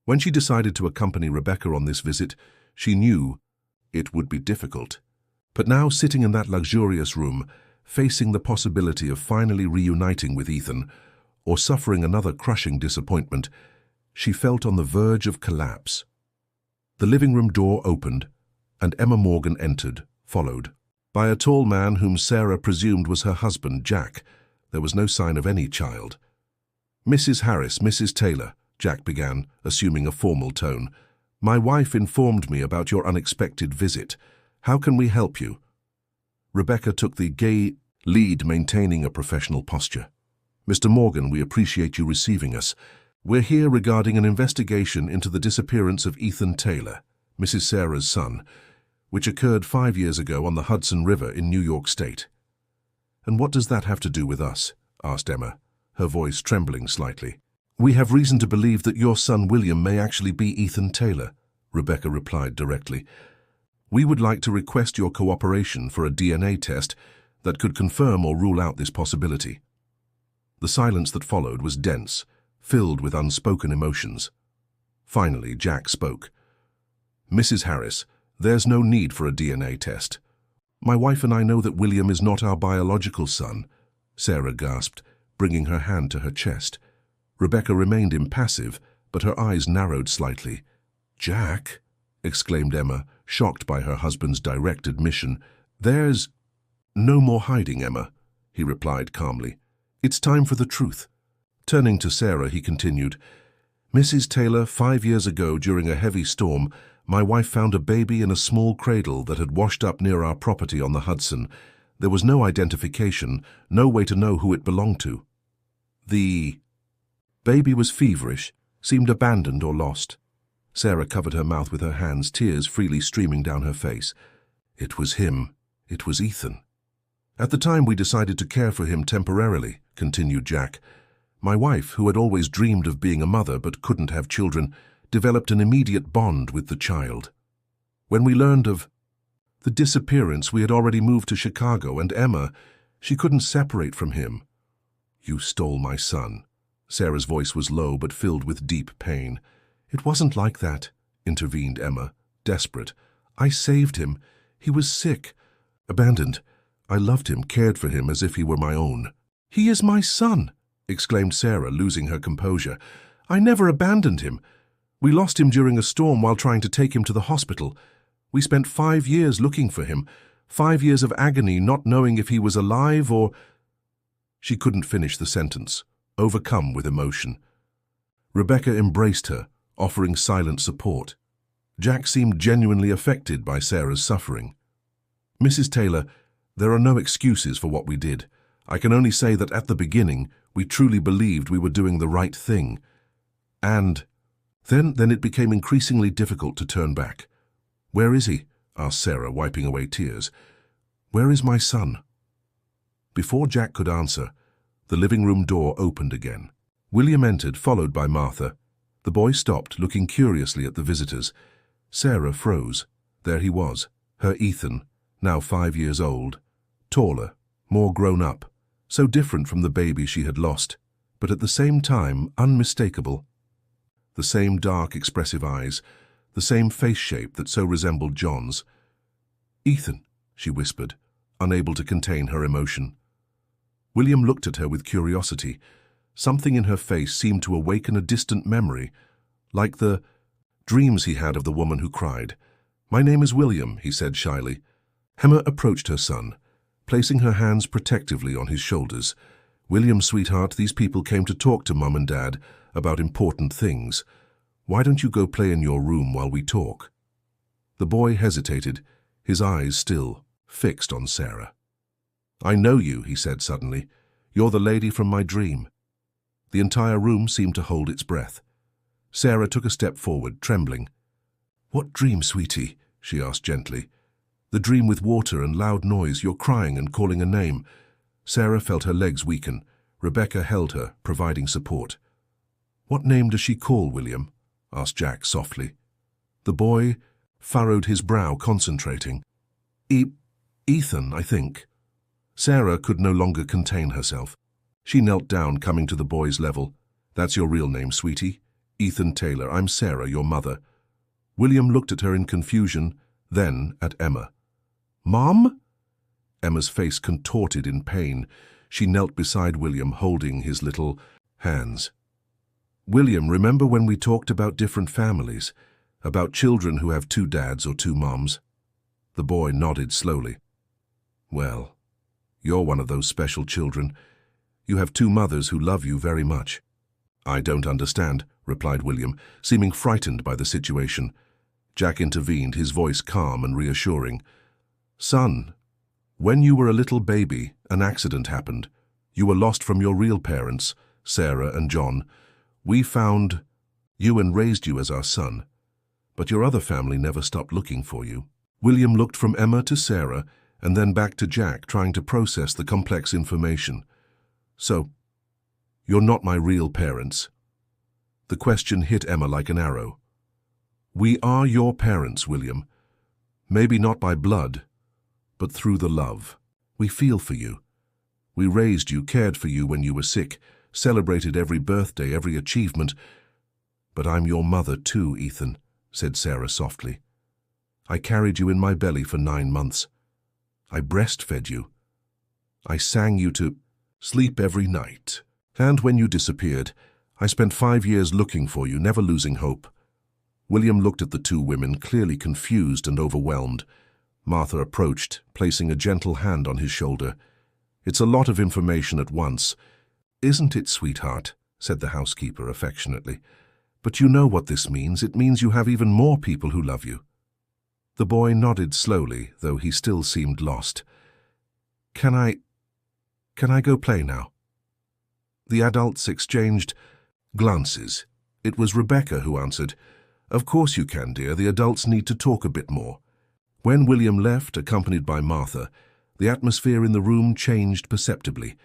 When she decided to accompany Rebecca on this visit, she knew it would be difficult. But now, sitting in that luxurious room, facing the possibility of finally reuniting with Ethan, or suffering another crushing disappointment, she felt on the verge of collapse. The living room door opened, and Emma Morgan entered, followed by a tall man whom Sarah presumed was her husband, Jack. There was no sign of any child. Mrs. Harris, Mrs. Taylor, Jack began, assuming a formal tone. My wife informed me about your unexpected visit. How can we help you? Rebecca took the gay lead, maintaining a professional posture. Mr. Morgan, we appreciate you receiving us. We're here regarding an investigation into the disappearance of Ethan Taylor, Mrs. Sarah's son, which occurred 5 years ago on the Hudson River in New York State. And what does that have to do with us? Asked Emma, her voice trembling slightly. We have reason to believe that your son William may actually be Ethan Taylor, Rebecca replied directly. We would like to request your cooperation for a DNA test that could confirm or rule out this possibility. The silence that followed was dense, filled with unspoken emotions. Finally, Jack spoke. Mrs. Harris, there's no need for a DNA test. My wife and I know that William is not our biological son, Sarah gasped, bringing her hand to her chest. Rebecca remained impassive, but her eyes narrowed slightly. Jack, exclaimed Emma, shocked by her husband's direct admission. There's no more hiding, Emma, he replied calmly. It's time for the truth. Turning to Sarah, he continued, Mrs. Taylor, 5 years ago during a heavy storm, my wife found a baby in a small cradle that had washed up near our property on the Hudson. There was no identification, no way to know who it belonged to. The baby was feverish, seemed abandoned or lost. Sarah covered her mouth with her hands, tears freely streaming down her face. It was him. It was Ethan. At the time we decided to care for him temporarily, continued Jack. My wife, who had always dreamed of being a mother but couldn't have children, developed an immediate bond with the child. When we learned of the disappearance, we had already moved to Chicago, and Emma, she couldn't separate from him. You stole my son. Sarah's voice was low but filled with deep pain. It wasn't like that, intervened Emma, desperate. I saved him. He was sick, abandoned. I loved him, cared for him as if he were my own. He is my son, exclaimed Sarah, losing her composure. I never abandoned him. We lost him during a storm while trying to take him to the hospital. We spent 5 years looking for him, 5 years of agony, not knowing if he was alive or... She couldn't finish the sentence, overcome with emotion. Rebecca embraced her, offering silent support. Jack seemed genuinely affected by Sarah's suffering. Mrs. Taylor, there are no excuses for what we did. I can only say that at the beginning, we truly believed we were doing the right thing. And then it became increasingly difficult to turn back. Where is he? Asked Sarah, wiping away tears. Where is my son? Before Jack could answer, the living room door opened again. William entered, followed by Martha. The boy stopped, looking curiously at the visitors. Sarah froze. There he was, her Ethan, now 5 years old, taller, more grown up, so different from the baby she had lost, but at the same time unmistakable. The same dark, expressive eyes, the same face shape that so resembled John's. Ethan, she whispered, unable to contain her emotion. William looked at her with curiosity. Something in her face seemed to awaken a distant memory, like the dreams he had of the woman who cried. My name is William, he said shyly. Emma approached her son, placing her hands protectively on his shoulders. William, sweetheart, these people came to talk to Mum and Dad about important things. Why don't you go play in your room while we talk? The boy hesitated, his eyes still fixed on Sarah. I know you, he said suddenly. You're the lady from my dream. The entire room seemed to hold its breath. Sarah took a step forward, trembling. What dream, sweetie? She asked gently. The dream with water and loud noise, you're crying and calling a name. Sarah felt her legs weaken. Rebecca held her, providing support. What name does she call, William? Asked Jack softly. The boy furrowed his brow, concentrating. Ethan, I think. Sarah could no longer contain herself. She knelt down, coming to the boy's level. That's your real name, sweetie? Ethan Taylor. I'm Sarah, your mother. William looked at her in confusion, then at Emma. Mom? Emma's face contorted in pain. She knelt beside William, holding his little hands. William, remember when we talked about different families, about children who have 2 dads or 2 moms? The boy nodded slowly. Well, you're one of those special children. You have 2 mothers who love you very much. I don't understand, replied William, seeming frightened by the situation. Jack intervened, his voice calm and reassuring. Son, when you were a little baby, an accident happened. You were lost from your real parents, Sarah and John. We found you and raised you as our son. But your other family never stopped looking for you. William looked from Emma to Sarah and then back to Jack, trying to process the complex information. So, you're not my real parents? The question hit Emma like an arrow. We are your parents, William. Maybe not by blood, but through the love. We feel for you. We raised you, cared for you when you were sick, celebrated every birthday, every achievement. But I'm your mother too, Ethan, said Sarah softly. I carried you in my belly for 9 months. I breastfed you. I sang you to sleep every night. And when you disappeared, I spent 5 years looking for you, never losing hope. William looked at the 2 women, clearly confused and overwhelmed. Martha approached, placing a gentle hand on his shoulder. It's a lot of information at once. Isn't it, sweetheart? Said the housekeeper affectionately. But you know what this means. It means you have even more people who love you. The boy nodded slowly, though he still seemed lost. Can I go play now? The adults exchanged glances. It was Rebecca who answered. Of course you can, dear. The adults need to talk a bit more. When William left, accompanied by Martha, the atmosphere in the room changed perceptibly.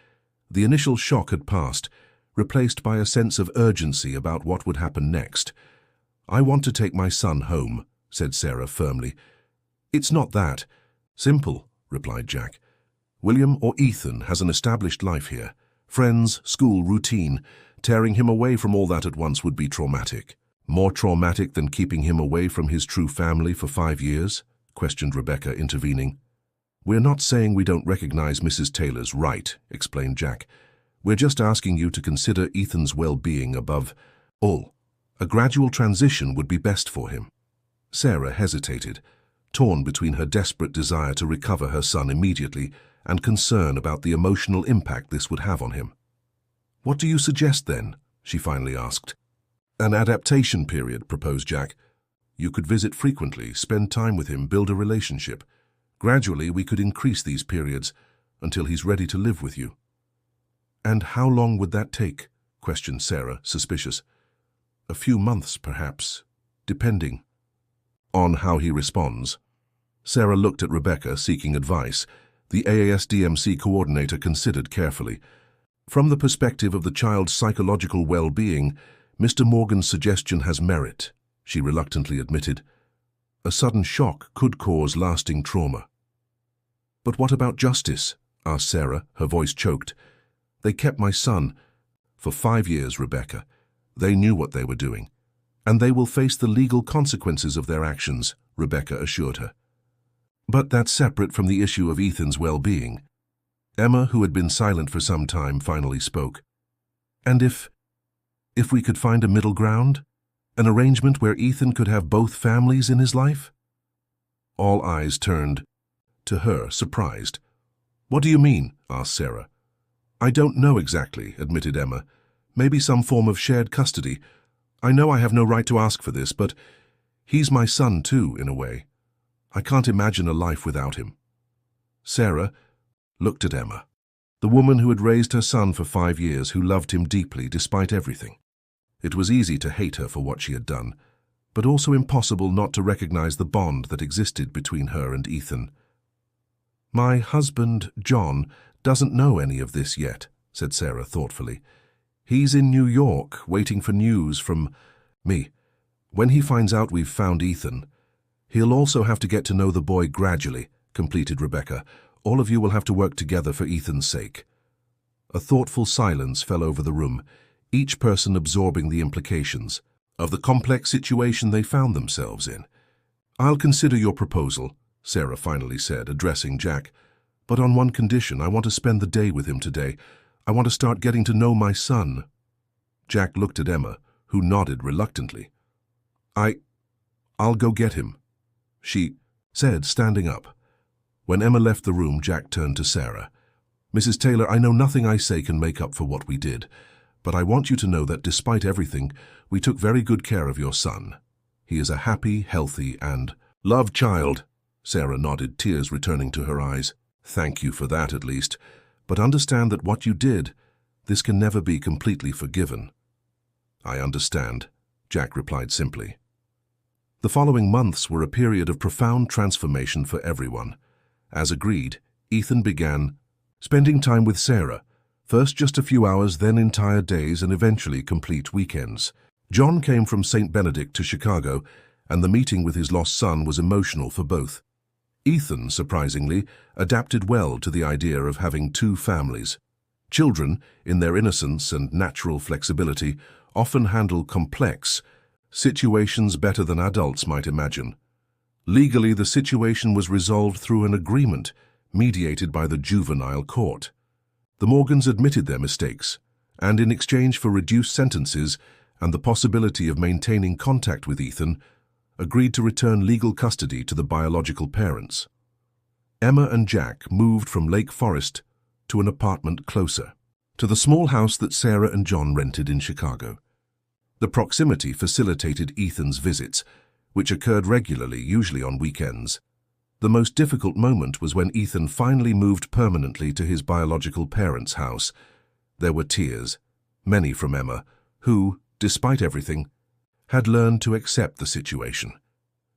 The initial shock had passed. replaced by a sense of urgency about what would happen next. "I want to take my son home," said Sarah firmly. "It's not that. Simple," replied Jack. "William or Ethan has an established life here. Friends, school, routine. Tearing him away from all that at once would be traumatic." "More traumatic than keeping him away from his true family for 5 years?" questioned Rebecca, intervening. "We're not saying we don't recognize Mrs. Taylor's right," explained Jack. "We're just asking you to consider Ethan's well-being above all. A gradual transition would be best for him." Sarah hesitated, torn between her desperate desire to recover her son immediately and concern about the emotional impact this would have on him. "What do you suggest then?" she finally asked. "An adaptation period," proposed Jack. "You could visit frequently, spend time with him, build a relationship. Gradually, we could increase these periods until he's ready to live with you." "And how long would that take?" questioned Sarah, suspicious. "A few months, perhaps, depending on how he responds." Sarah looked at Rebecca, seeking advice. The AASDMC coordinator considered carefully. "From the perspective of the child's psychological well-being, Mr. Morgan's suggestion has merit," she reluctantly admitted. "A sudden shock could cause lasting trauma." "But what about justice?" asked Sarah, her voice choked. "They kept my son for 5 years, Rebecca. They knew what they were doing. And they will face the legal consequences of their actions," Rebecca assured her. "But that's separate from the issue of Ethan's well-being." Emma, who had been silent for some time, finally spoke. "And if we could find a middle ground? An arrangement where Ethan could have both families in his life?" All eyes turned to her, surprised. "What do you mean?" asked Sarah. "I don't know exactly," admitted Emma. "Maybe some form of shared custody. I know I have no right to ask for this, but he's my son too, in a way. I can't imagine a life without him." Sarah looked at Emma, the woman who had raised her son for 5 years, who loved him deeply despite everything. It was easy to hate her for what she had done, but also impossible not to recognize the bond that existed between her and Ethan. "My husband, John, doesn't know any of this yet," said Sarah thoughtfully. "He's in New York, waiting for news from me. When he finds out we've found Ethan, he'll also have to get to know the boy gradually," completed Rebecca. "All of you will have to work together for Ethan's sake." A thoughtful silence fell over the room, each person absorbing the implications of the complex situation they found themselves in. "I'll consider your proposal," Sarah finally said, addressing Jack. "But on one condition. I want to spend the day with him today. I want to start getting to know my son." Jack looked at Emma, who nodded reluctantly. I'll go get him," she said, standing up. When Emma left the room, Jack turned to Sarah. "Mrs. Taylor, I know nothing I say can make up for what we did, but I want you to know that despite everything, we took very good care of your son. He is a happy, healthy, and loved child." Sarah nodded, tears returning to her eyes. "Thank you for that, at least. But understand that what you did, this can never be completely forgiven." "I understand," Jack replied simply. The following months were a period of profound transformation for everyone. As agreed, Ethan began spending time with Sarah, first just a few hours, then entire days, and eventually complete weekends. John came from St. Benedict to Chicago, and the meeting with his lost son was emotional for both. Ethan, surprisingly, adapted well to the idea of having 2 families. Children, in their innocence and natural flexibility, often handle complex situations better than adults might imagine. Legally, the situation was resolved through an agreement mediated by the juvenile court. The Morgans admitted their mistakes, and in exchange for reduced sentences and the possibility of maintaining contact with Ethan, agreed to return legal custody to the biological parents. Emma and Jack moved from Lake Forest to an apartment closer, to the small house that Sarah and John rented in Chicago. The proximity facilitated Ethan's visits, which occurred regularly, usually on weekends. The most difficult moment was when Ethan finally moved permanently to his biological parents' house. There were tears, many from Emma, who, despite everything, had learned to accept the situation.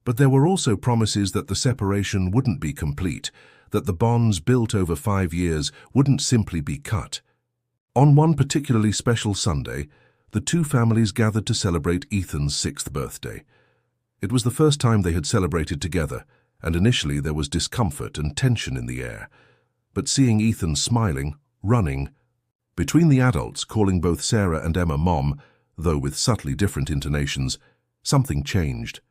But there were also promises that the separation wouldn't be complete, that the bonds built over 5 years wouldn't simply be cut. On one particularly special Sunday, the two families gathered to celebrate Ethan's 6th birthday. It was the first time they had celebrated together, and initially there was discomfort and tension in the air. But seeing Ethan smiling, running, between the adults calling both Sarah and Emma Mom, though with subtly different intonations, something changed.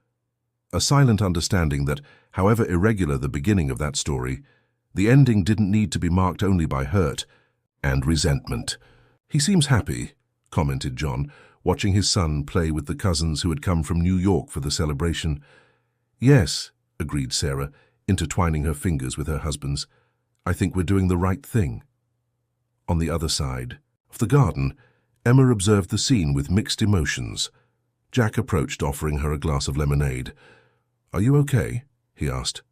A silent understanding that, however irregular the beginning of that story, the ending didn't need to be marked only by hurt and resentment. "He seems happy," commented John, watching his son play with the cousins who had come from New York for the celebration. "Yes," agreed Sarah, intertwining her fingers with her husband's. "I think we're doing the right thing." On the other side of the garden, Emma observed the scene with mixed emotions. Jack approached, offering her a glass of lemonade. "Are you okay?" he asked.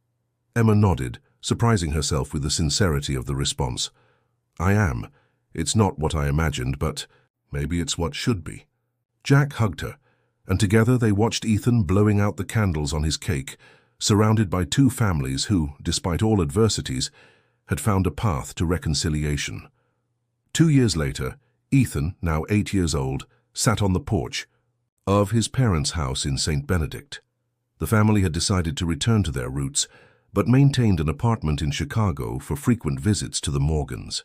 Emma nodded, surprising herself with the sincerity of the response. "I am. It's not what I imagined, but maybe it's what should be." Jack hugged her, and together they watched Ethan blowing out the candles on his cake, surrounded by two families who, despite all adversities, had found a path to reconciliation. 2 years later, Ethan, now 8 years old, sat on the porch of his parents' house in St. Benedict. The family had decided to return to their roots, but maintained an apartment in Chicago for frequent visits to the Morgans.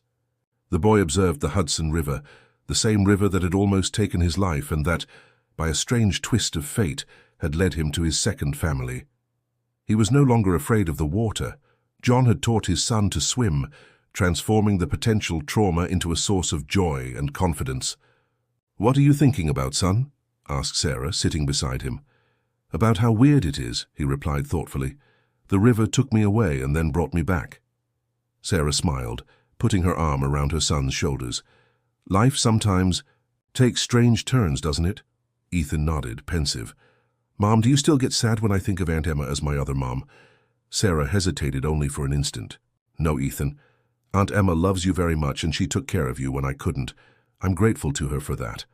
The boy observed the Hudson River, the same river that had almost taken his life and that, by a strange twist of fate, had led him to his second family. He was no longer afraid of the water. John had taught his son to swim, transforming the potential trauma into a source of joy and confidence. "What are you thinking about, son?" asked Sarah, sitting beside him. "About how weird it is," he replied thoughtfully. "The river took me away and then brought me back." Sarah smiled, putting her arm around her son's shoulders. "Life sometimes takes strange turns, doesn't it?" Ethan nodded, pensive. "Mom, do you still get sad when I think of Aunt Emma as my other mom?" Sarah hesitated only for an instant. "No, Ethan. Aunt Emma loves you very much, and she took care of you when I couldn't. I'm grateful to her for that."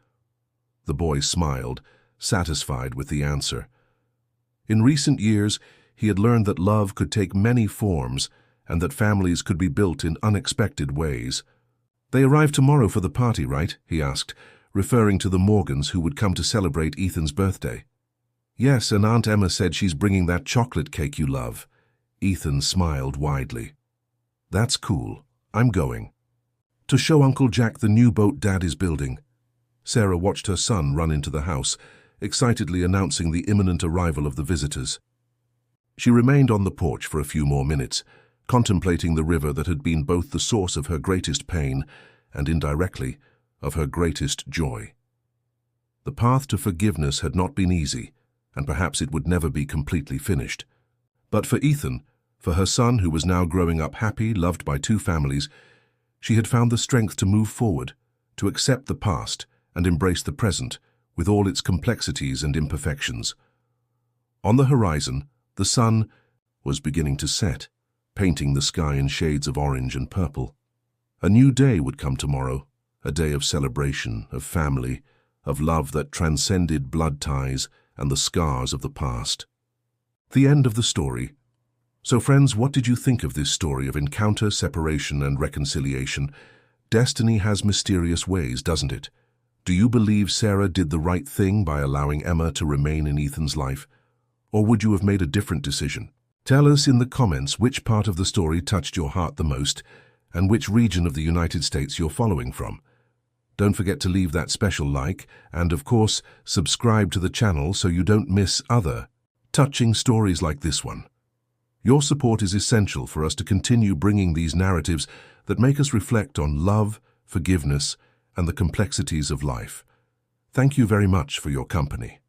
The boy smiled, satisfied with the answer. In recent years, he had learned that love could take many forms and that families could be built in unexpected ways. "They arrive tomorrow for the party, right?" he asked, referring to the Morgans who would come to celebrate Ethan's birthday. "Yes, and Aunt Emma said she's bringing that chocolate cake you love." Ethan smiled widely. "That's cool. I'm going." "To show Uncle Jack the new boat Dad is building." Sarah watched her son run into the house, excitedly announcing the imminent arrival of the visitors. She remained on the porch for a few more minutes, contemplating the river that had been both the source of her greatest pain and, indirectly, of her greatest joy. The path to forgiveness had not been easy, and perhaps it would never be completely finished. But for Ethan, for her son who was now growing up happy, loved by two families, she had found the strength to move forward, to accept the past and embrace the present, with all its complexities and imperfections. On the horizon, the sun was beginning to set, painting the sky in shades of orange and purple. A new day would come tomorrow, a day of celebration, of family, of love that transcended blood ties and the scars of the past. The end of the story. So friends, what did you think of this story of encounter, separation, and reconciliation? Destiny has mysterious ways, doesn't it? Do you believe Sarah did the right thing by allowing Emma to remain in Ethan's life? Or would you have made a different decision? Tell us in the comments which part of the story touched your heart the most and which region of the United States you're following from. Don't forget to leave that special like and, of course, subscribe to the channel so you don't miss other touching stories like this one. Your support is essential for us to continue bringing these narratives that make us reflect on love, forgiveness, and the complexities of life. Thank you very much for your company.